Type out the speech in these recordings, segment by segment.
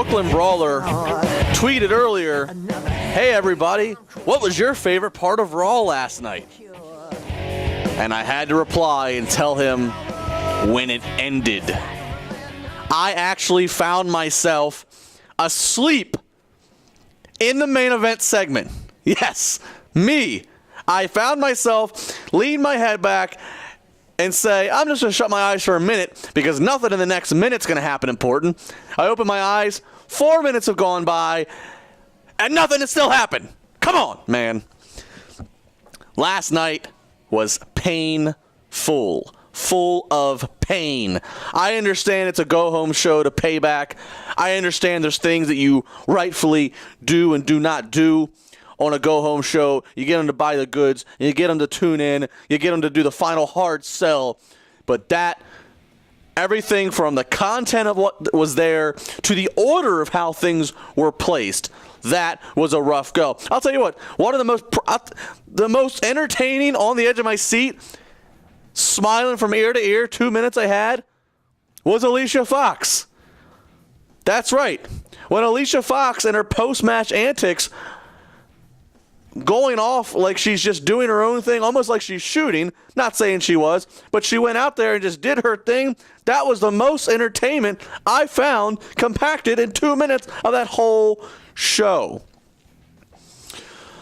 Brooklyn Brawler tweeted earlier, "Hey everybody, what was your favorite part of Raw last night?" And I had to reply and tell him when it ended. I actually found myself asleep in the main event segment. Yes, me. I found myself lean my head back and say, I'm just going to shut my eyes for a minute because nothing in the next minute's going to happen important. I open my eyes, 4 minutes have gone by, and nothing has still happened. Come on, man. Last night was painful, full of pain. I understand it's a go-home show to pay back. I understand there's things that you rightfully do and do not do on a go-home show. You get them to buy the goods, you get them to tune in, you get them to do the final hard sell. But that, everything from the content of what was there to the order of how things were placed, that was a rough go. I'll tell you what, one of the most entertaining on the edge of my seat, smiling from ear to ear, 2 minutes I had, was Alicia Fox. That's right. When Alicia Fox and her post-match antics going off like she's just doing her own thing, almost like she's shooting, not saying she was, but she went out there and just did her thing. That was the most entertainment I found compacted in 2 minutes of that whole show.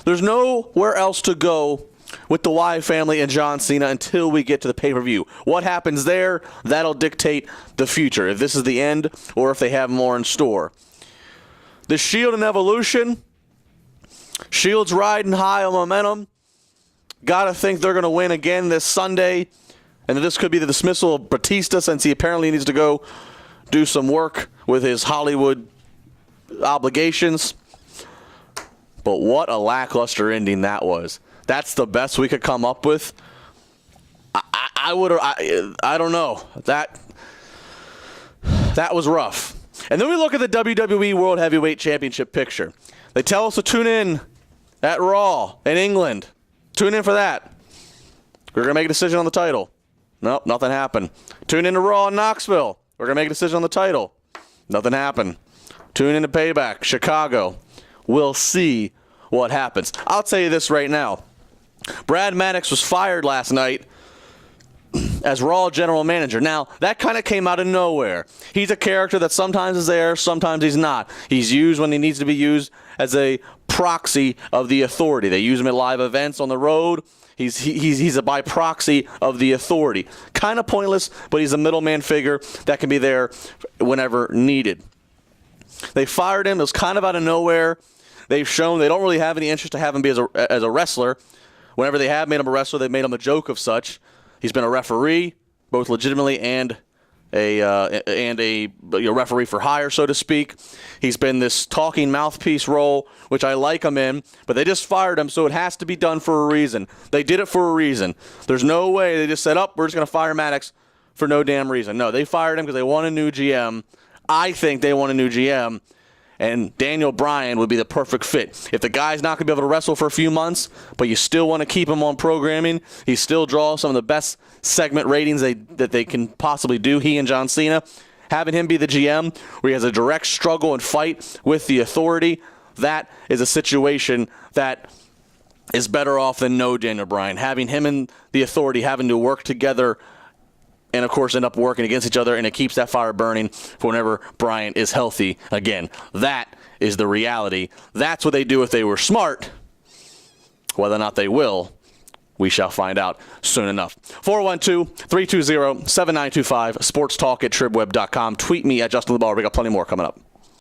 There's nowhere else to go with the Wyatt family and John Cena until we get to the pay-per-view. What happens there, that'll dictate the future, if this is the end or if they have more in store. The Shield and Evolution, Shield's riding high on momentum. Gotta think they're going to win again this Sunday. And this could be the dismissal of Batista since he apparently needs to go do some work with his Hollywood obligations. But what a lackluster ending that was. That's the best we could come up with. I don't know. That was rough. And then we look at the WWE World Heavyweight Championship picture. They tell us to tune in at Raw in England. Tune in for that. We're going to make a decision on the title. Nope, nothing happened. Tune in to Raw in Knoxville. We're going to make a decision on the title. Nothing happened. Tune in to Payback, Chicago. We'll see what happens. I'll tell you this right now. Brad Maddox was fired last night as Raw general manager. Now, that kind of came out of nowhere. He's a character that sometimes is there, sometimes he's not. He's used when he needs to be used as a proxy of the authority. They use him at live events on the road. He's a by proxy of the authority. Kind of pointless, but he's a middleman figure that can be there whenever needed. They fired him. It was kind of out of nowhere. They've shown they don't really have any interest to have him be as a wrestler. Whenever they have made him a wrestler, they've made him a joke of such. He's been a referee, both legitimately and a referee for hire, so to speak. He's been this talking mouthpiece role, which I like him in, but they just fired him, so it has to be done for a reason. They did it for a reason. There's no way they just said, we're just going to fire Maddox for no damn reason. No, they fired him because they want a new GM. I think they want a new GM, and Daniel Bryan would be the perfect fit. If the guy's not going to be able to wrestle for a few months, but you still want to keep him on programming, he still draws some of the best segment ratings that they can possibly do, he and John Cena. Having him be the GM where he has a direct struggle and fight with the authority, that is a situation that is better off than no Daniel Bryan. Having him and the authority having to work together and, of course, end up working against each other, and it keeps that fire burning for whenever Bryan is healthy again. That is the reality. That's what they do if they were smart. Whether or not they will, we shall find out soon enough. 412-320-7925, sportstalk@tribweb.com. Tweet me at Justin LaBar. We got plenty more coming up.